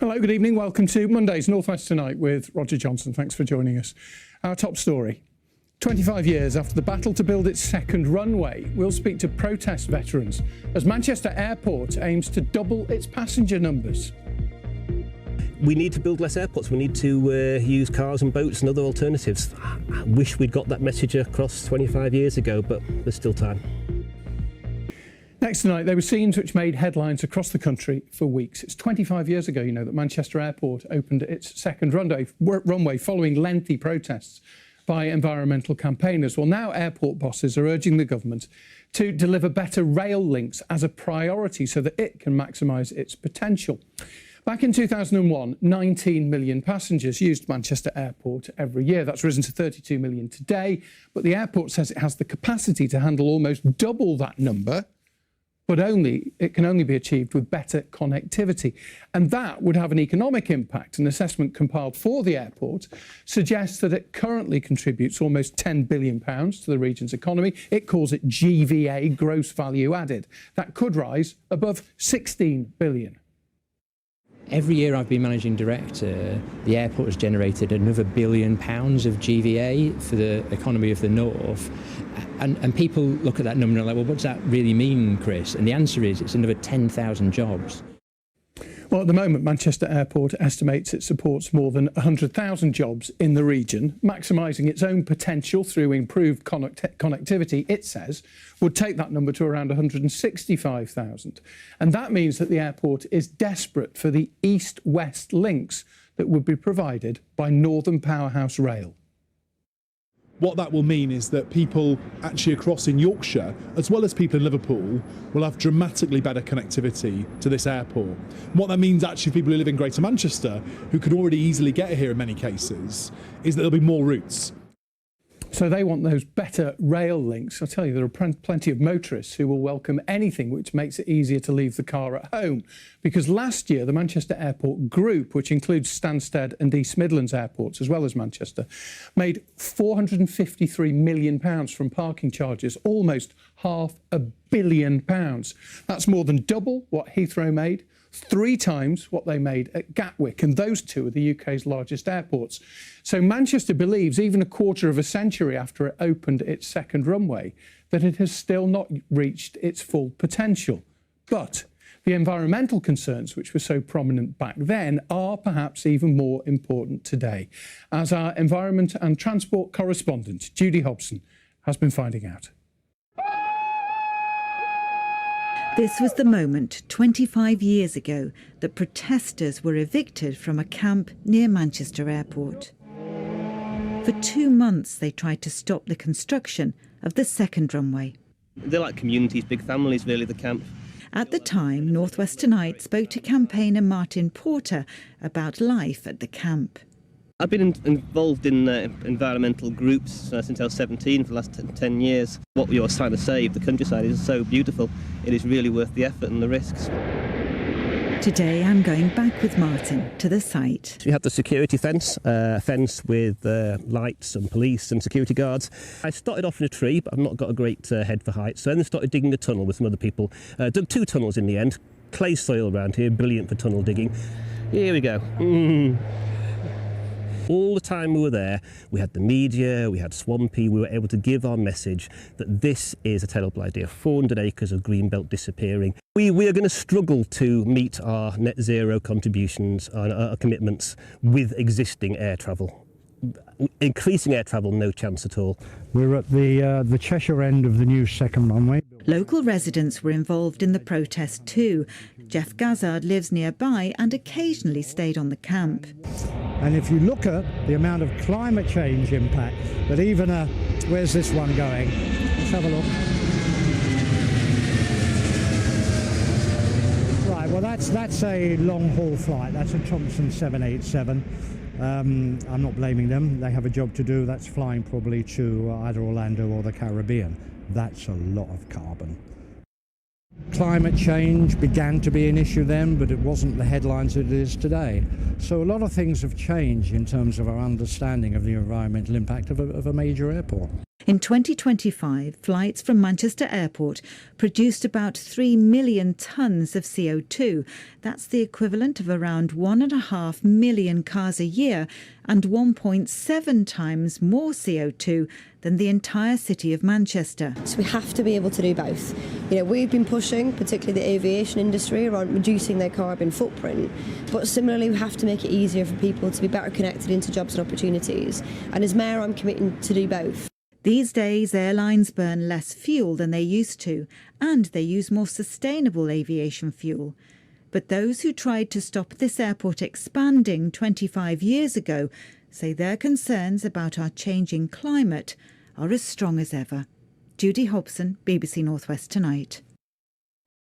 Hello, good evening. Welcome to Monday's North West Tonight with Roger Johnson. Thanks for joining us. Our top story. 25 years after the battle to build its second runway, we'll speak to protest veterans as Manchester Airport aims to double its passenger numbers. We need to build less airports. We need to use cars and boats and other alternatives. I wish we'd got that message across 25 years ago, but there's still time. Next tonight, there were scenes which made headlines across the country for weeks. It's 25 years ago, you know, that Manchester Airport opened its second runway following lengthy protests by environmental campaigners. Well, now airport bosses are urging the government to deliver better rail links as a priority so that it can maximise its potential. Back in 2001, 19 million passengers used Manchester Airport every year. That's risen to 32 million today, but the airport says it has the capacity to handle almost double that number, but it can only be achieved with better connectivity. And that would have an economic impact. An assessment compiled for the airport suggests that it currently contributes almost £10 billion to the region's economy. It calls it GVA, gross value added. That could rise above 16 billion. Every year I've been managing director, the airport has generated another £1 billion of GVA for the economy of the North. And people look at that number and are like, well, what does that really mean, Chris? And the answer is it's another 10,000 jobs. Well, at the moment, Manchester Airport estimates it supports more than 100,000 jobs in the region. Maximising its own potential through improved connectivity, it says, would take that number to around 165,000. And that means that the airport is desperate for the east-west links that would be provided by Northern Powerhouse Rail. What that will mean is that people actually across in Yorkshire, as well as people in Liverpool, will have dramatically better connectivity to this airport. And what that means actually for people who live in Greater Manchester, who could already easily get here in many cases, is that there'll be more routes. So they want those better rail links. I tell you, there are plenty of motorists who will welcome anything which makes it easier to leave the car at home. Because last year, the Manchester Airport Group, which includes Stansted and East Midlands airports, as well as Manchester, made £453 million from parking charges, almost £500 million. That's more than double what Heathrow made, 3 times what they made at Gatwick, and those two are the UK's largest airports. So Manchester believes, even a quarter of a century after it opened its second runway, that it has still not reached its full potential. But the environmental concerns, which were so prominent back then, are perhaps even more important today, as our environment and transport correspondent, Judy Hobson, has been finding out. This was the moment 25 years ago that protesters were evicted from a camp near Manchester Airport. For 2 months they tried to stop the construction of the second runway. They're like communities, big families really, the camp. At the time, North West Tonight spoke to campaigner Martin Porter about life at the camp. I've been involved in environmental groups since I was 17 for the last 10 years. What you're trying to save, the countryside, is so beautiful. It is really worth the effort and the risks. Today I'm going back with Martin to the site. We have the security fence, fence with lights and police and security guards. I started off in a tree, but I've not got a great head for height, so then I started digging a tunnel with some other people. Dug 2 tunnels in the end. Clay soil around here, brilliant for tunnel digging. Here we go. All the time we were there, we had the media, we had Swampy, we were able to give our message that this is a terrible idea. 400 acres of greenbelt disappearing. We are going to struggle to meet our net zero contributions, our commitments with existing air travel. Increasing air travel, no chance at all. We're at the Cheshire end of the new second runway. Local residents were involved in the protest too. Jeff Gazzard lives nearby and occasionally stayed on the camp. And if you look at the amount of climate change impact that even where's this one going? Let's have a look. Right, well that's a long haul flight. That's a Thompson 787. I'm not blaming them. They have a job to do. That's flying probably to either Orlando or the Caribbean. That's a lot of carbon. Climate change began to be an issue then, but it wasn't the headlines it is today. So a lot of things have changed in terms of our understanding of the environmental impact of a major airport. In 2025, flights from Manchester Airport produced about 3 million tonnes of CO2. That's the equivalent of around 1.5 million cars a year and 1.7 times more CO2 than the entire city of Manchester. So we have to be able to do both. We've been pushing, particularly the aviation industry, around reducing their carbon footprint, but similarly we have to make it easier for people to be better connected into jobs and opportunities. And as Mayor, I'm committing to do both. These days, airlines burn less fuel than they used to, and they use more sustainable aviation fuel. But those who tried to stop this airport expanding 25 years ago say their concerns about our changing climate are as strong as ever. Judy Hobson, BBC North West Tonight.